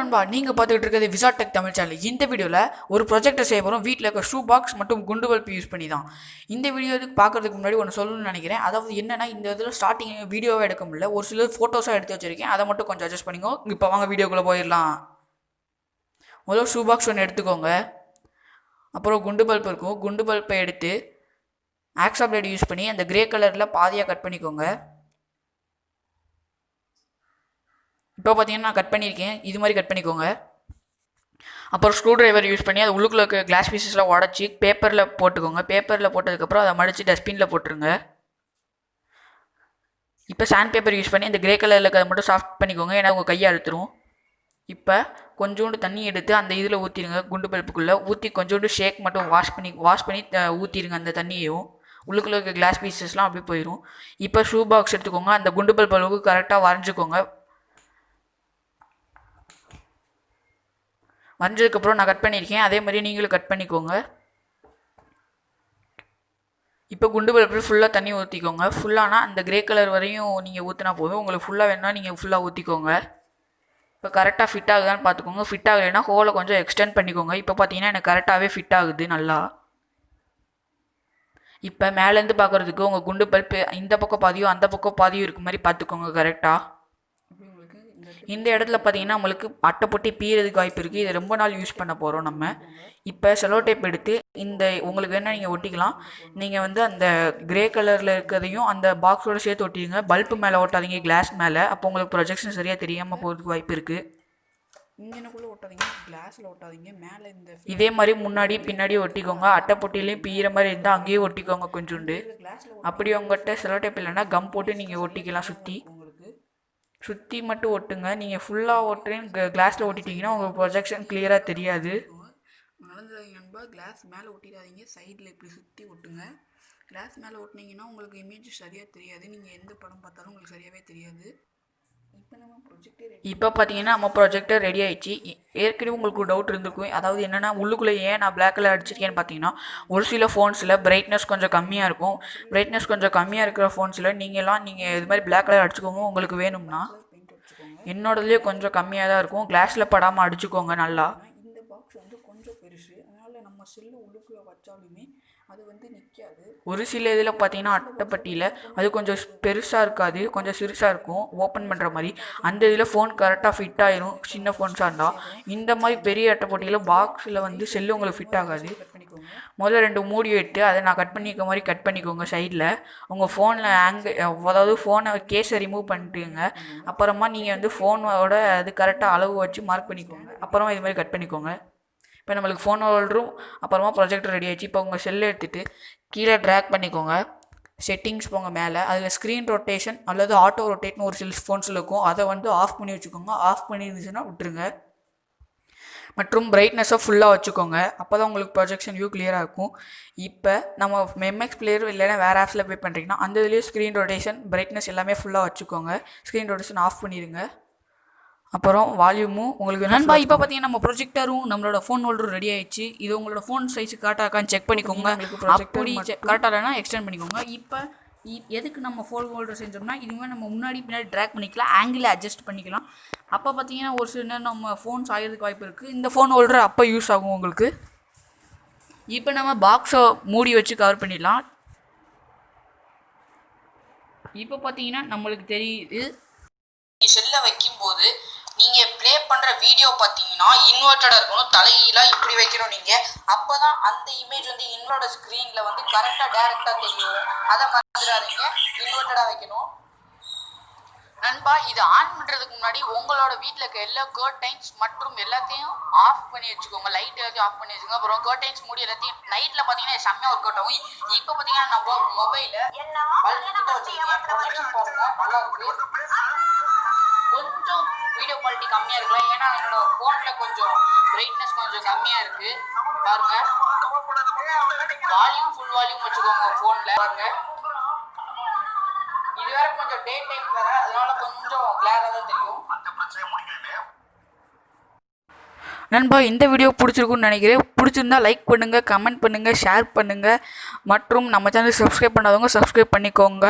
நண்பா, நீங்கள் பார்த்துக்கிட்டு இருக்கிறது விசாட் டெக் தமிழ் சேனல். இந்த வீடியோவில் ஒரு ப்ரொஜெக்டர் செய்ய போகிறோம். வீட்டில் இருக்க ஷூ பாக்ஸ் மற்றும் குண்டு பல்ப் யூஸ் பண்ணி தான். இந்த வீடியோ பார்க்குறதுக்கு முன்னாடி ஒன்று சொல்லணும்னு நினைக்கிறேன். அதாவது என்னென்னா, இந்த இதில் ஸ்டார்டிங் வீடியோவை எடுக்க முடியல, ஒரு சில ஃபோட்டோஸாக எடுத்து வச்சுருக்கேன். அதை மட்டும் கொஞ்சம் அட்ஜஸ்ட் பண்ணிக்கோ. இப்போ வாங்க வீடியோக்குள்ளே போயிடலாம். முதல்ல ஷூ பாக்ஸ் ஒன்று எடுத்துக்கோங்க. அப்புறம் குண்டு பல்ப் இருக்கும். குண்டு பல்ப்பை எடுத்து ஆக்ஸா பிளேட் யூஸ் பண்ணி அந்த கிரே கலரில் பாதியாக கட் பண்ணிக்கோங்க. இப்போ பார்த்தீங்கன்னா நான் கட் பண்ணியிருக்கேன். இது மாதிரி கட் பண்ணிக்கோங்க. அப்புறம் ஸ்க்ரூ ட்ரைவர் யூஸ் பண்ணி அது உள்ளுக்குள்ள இருக்க கிளாஸ் பீசஸ்லாம் உடச்சி பேப்பரில் போட்டுக்கோங்க. பேப்பரில் போட்டதுக்கப்புறம் அதை மடித்து டஸ்ட்பினில் போட்டுருங்க. இப்போ சாண்ட் பேப்பர் யூஸ் பண்ணி இந்த கிரே கலரில் இருக்கிறத மட்டும் சாஃப்ட் பண்ணிக்கோங்க, ஏன்னா உங்கள் கையை அழுத்துரும். இப்போ கொஞ்சோண்டு தண்ணி எடுத்து அந்த இதில் ஊற்றிடுங்க. குண்டு பல்ப்புக்குள்ளே ஊற்றி கொஞ்சோண்டு ஷேக் மட்டும் வாஷ் பண்ணி ஊற்றிடுங்க. அந்த தண்ணியையும் உள்ளுக்குள்ள இருக்க கிளாஸ் பீசஸ்லாம் அப்படியே போயிடும். இப்போ ஷூ பாக்ஸ் எடுத்துக்கோங்க. அந்த குண்டு பல்ப் அளவுக்கு கரெக்டாக வரைஞ்சிக்கோங்க. வரைஞ்சதுக்கப்புறம் நான் கட் பண்ணியிருக்கேன். அதே மாதிரி நீங்களும் கட் பண்ணிக்கோங்க. இப்போ குண்டு பல்பில் ஃபுல்லாக தண்ணி ஊற்றிக்கோங்க. ஃபுல்லானா அந்த கிரே கலர் வரையும் நீங்கள் ஊற்றினா போதும். உங்களுக்கு ஃபுல்லாக வேணும்னா நீங்கள் ஃபுல்லாக ஊற்றிக்கோங்க. இப்போ கரெக்டாக ஃபிட் ஆகுதான்னு பார்த்துக்கோங்க. ஃபிட் ஆகலைன்னா ஹோலை கொஞ்சம் எக்ஸ்டெண்ட் பண்ணிக்கோங்க. இப்போ பார்த்தீங்கன்னா எனக்கு கரெக்டாகவே ஃபிட் ஆகுது நல்லா. இப்போ மேலேருந்து பார்க்குறதுக்கு உங்கள் குண்டு பல்ப் இந்த பக்கம் பாதியும் அந்த பக்கம் பாதியும் இருக்க மாதிரி பார்த்துக்கோங்க கரெக்டாக. இந்த இடத்துல பார்த்தீங்கன்னா நம்மளுக்கு அட்டை பொட்டி பீறதுக்கு வாய்ப்பு இருக்குது. இதை ரொம்ப நாள் யூஸ் பண்ண போகிறோம் நம்ம. இப்போ செலோ டேப் எடுத்து இந்த உங்களுக்கு வேணால் நீங்கள் ஒட்டிக்கலாம். நீங்கள் வந்து அந்த கிரே கலரில் இருக்கிறதையும் அந்த பாக்ஸோடு சேர்த்து ஒட்டிடுங்க. பல்ப்பு மேலே ஓட்டாதீங்க, கிளாஸ் மேலே. அப்போ உங்களுக்கு ப்ரொஜெக்ஷன் சரியாக தெரியாமல் போகிறதுக்கு வாய்ப்பு இருக்குது. இங்கனுக்குள்ளே ஓட்டாதீங்க, கிளாஸில் ஓட்டாதீங்க, மேலே இந்த இதே மாதிரி முன்னாடி பின்னாடி ஒட்டிக்கோங்க. அட்டை பொட்டிலையும் பீற மாதிரி இருந்தால் அங்கேயும் ஒட்டிக்கோங்க கொஞ்சோண்டு. அப்படி உங்கள்கிட்ட செலோ டேப் இல்லைன்னா கம் போட்டு நீங்கள் ஒட்டிக்கலாம். சுற்றி மட்டும் ஒட்டுங்க. நீங்கள் ஃபுல்லாக ஓட்டுறேன்னு கிளாஸில் ஒட்டிட்டிங்கன்னா உங்களுக்கு ப்ரொஜெக்ஷன் கிளியராக தெரியாது. நடந்துடாதீங்க நண்பா, கிளாஸ் மேலே ஒட்டிடாதீங்க, சைடில் இப்படி சுற்றி ஒட்டுங்க. கிளாஸ் மேலே ஒட்டினீங்கன்னா உங்களுக்கு இமேஜ் சரியாக தெரியாது. நீங்கள் எந்த படம் பார்த்தாலும் உங்களுக்கு சரியாகவே தெரியாது. இப்போ பார்த்தீங்கன்னா நம்ம ப்ரொஜெக்டர் ரெடி ஆகிடுச்சு. ஏற்கனவே உங்களுக்கு ஒரு டவுட் இருந்திருக்கும். அதாவது என்னென்னா, உள்ளுக்குள்ளே ஏன் நான் பிளாக் கலர் அடிச்சிருக்கேன்னு பார்த்தீங்கன்னா, ஒரு சில ஃபோன்ஸில் பிரைட்னஸ் கொஞ்சம் கம்மியாக இருக்கும். பிரைட்னஸ் கொஞ்சம் கம்மியாக இருக்கிற ஃபோன்ஸில் நீங்கள் இது மாதிரி பிளாக் கலர் அடிச்சுக்கோங்க. உங்களுக்கு வேணும்னா என்னோடதுலேயே கொஞ்சம் கம்மியாக தான் இருக்கும். கிளாஸில் படாமல் அடிச்சுக்கோங்க நல்லா. இந்த பாக்ஸ் வந்து கொஞ்சம் பெருசு, அதனால் நம்ம செல்லு உள்ளுக்குள்ளே வச்சாலுமே அது வந்து நிற்காது. ஒரு சில இதில் பார்த்தீங்கன்னா அட்டைப்பட்டியில் அது கொஞ்சம் பெருசாக இருக்காது, கொஞ்சம் சிறுசாக இருக்கும் ஓப்பன் பண்ணுற மாதிரி. அந்த இதில் ஃபோன் கரெக்டாக ஃபிட் ஆகிரும் சின்ன ஃபோன்ஸாக இருந்தால். இந்த மாதிரி பெரிய அட்டைப்பட்டியில் பாக்ஸில் வந்து செல்லு உங்களுக்கு ஃபிட் ஆகாது. முதல்ல 2 மூடி விட்டு அதை நான் கட் பண்ணிக்க மாதிரி கட் பண்ணிக்கோங்க சைடில். உங்கள் ஃபோனில் அதாவது ஃபோனை கேஸை ரிமூவ் பண்ணிட்டுங்க. அப்புறமா நீங்கள் வந்து ஃபோனோட அது கரெக்டாக அளவு வச்சு மார்க் பண்ணிக்கோங்க. அப்புறமா இது மாதிரி கட் பண்ணிக்கோங்க. இப்போ நம்மளுக்கு ஃபோன் ஹோல்டரும் அப்புறமா ப்ரொஜெக்டர் ரெடி ஆகிடுச்சு. இப்போ உங்கள் செல்லை எடுத்துகிட்டு கீழே ட்ராக் பண்ணிக்கோங்க. செட்டிங்ஸ் போங்க மேலே. அதில் ஸ்க்ரீன் ரொட்டேஷன் அல்லது ஆட்டோ ரொட்டேட்னு ஒரு சில ஃபோன்ஸில் இருக்கும். அதை வந்து ஆஃப் பண்ணி வச்சுக்கோங்க. ஆஃப் பண்ணிருந்துச்சுன்னா விட்டுருங்க. மற்றும் பிரைட்னஸை ஃபுல்லாக வச்சுக்கோங்க. அப்போ தான் உங்களுக்கு ப்ரொஜெக்ஷன் வியூ கிளியராக இருக்கும். இப்போ நம்ம எம்எக்ஸ் பிளேயர் இல்லைன்னா வேறு ஆப்ஸில் பே பண்ணுறீங்கன்னா அந்த இதுலேயே ஸ்க்ரீன் ரொட்டேஷன் பிரைட்னஸ் எல்லாமே ஃபுல்லாக வச்சுக்கோங்க. ஸ்க்ரீன் ரொட்டேஷன் ஆஃப் பண்ணிடுங்க. அப்புறம் வால்யூமும் உங்களுக்கு நண்பா. இப்போ பார்த்தீங்கன்னா நம்ம ப்ரொஜெக்டரும் நம்மளோட ஃபோன் ஹோல்டரும் ரெடி ஆகிடுச்சு. இது உங்களோட ஃபோன் சைஸ் கரெக்டாகான்னு செக் பண்ணிக்கோங்க. அப்படி கரெக்டாக இல்லைனா எக்ஸ்டெண்ட் பண்ணிக்கோங்க. இப்போ எதுக்கு நம்ம ஃபோன் ஹோல்டர் செஞ்சோம்னா, இதுமாதிரி நம்ம முன்னாடி பின்னாடி ட்ராக் பண்ணிக்கலாம், ஆங்கிளை அட்ஜஸ்ட் பண்ணிக்கலாம். அப்போ பார்த்தீங்கன்னா ஒரு சில நேரம் நம்ம ஃபோன் சாயறதுக்கு வாய்ப்பு இருக்குது. இந்த ஃபோன் ஹோல்டர் அப்போ யூஸ் ஆகும் உங்களுக்கு. இப்போ நம்ம பாக்ஸை மூடி வச்சு கவர் பண்ணிடலாம். இப்போ பார்த்தீங்கன்னா நம்மளுக்கு தெரியுது, செல்லை வைக்கும்போது நீங்கள் ப்ளே பண்ணுற வீடியோ பார்த்தீங்கன்னா இன்வெர்ட்டடாக இருக்கணும். தலையீழாக இப்படி வைக்கணும் நீங்கள். அப்போ தான் அந்த இமேஜ் வந்து என்னோட ஸ்க்ரீனில் வந்து கரெக்டாக டேரெக்டாக தெரியும். அதை மறந்துடாதீங்க, இன்வெர்ட்டடாக வைக்கணும். நண்பா, இது ஆன் பண்ணுறதுக்கு முன்னாடி உங்களோட வீட்டில் இருக்க எல்லா கர்டைன்ஸ் மற்றும் எல்லாத்தையும் ஆஃப் பண்ணி வச்சுக்கோங்க. லைட் எல்லாத்தையும் ஆஃப் பண்ணி வச்சுக்கோங்க. அப்புறம் கர்டைன்ஸ் மூடி எல்லாத்தையும் நைட்டில் பார்த்தீங்கன்னா செம்மையாக ஒர்க் அவுட் ஆகும். இப்போ பார்த்தீங்கன்னா நம்ம மொபைலில் நல்லா இருக்கு. கொஞ்சம் வீடியோ குவாலிட்டி கம்மியாக இருக்கலாம், ஏன்னா என்னோட ஃபோனில் கொஞ்சம் பிரைட்னஸ் கொஞ்சம் கம்மியாக இருக்குது. பாருங்கள், வால்யூம் ஃபுல் வால்யூம் வச்சுக்கோங்க ஃபோனில். பாருங்கள், இது வேற கொஞ்சம் டே டைம் வேற, அதனால கொஞ்சம் கிளியராக தான் தெரியும். நண்பா, இந்த வீடியோ பிடிச்சிருக்குன்னு நினைக்கிறேன். பிடிச்சிருந்தா லைக் பண்ணுங்கள், கமெண்ட் பண்ணுங்கள், ஷேர் பண்ணுங்கள். மற்றும் நம்ம சேனல் சப்ஸ்கிரைப் பண்ணாதவங்க சப்ஸ்கிரைப் பண்ணிக்கோங்க.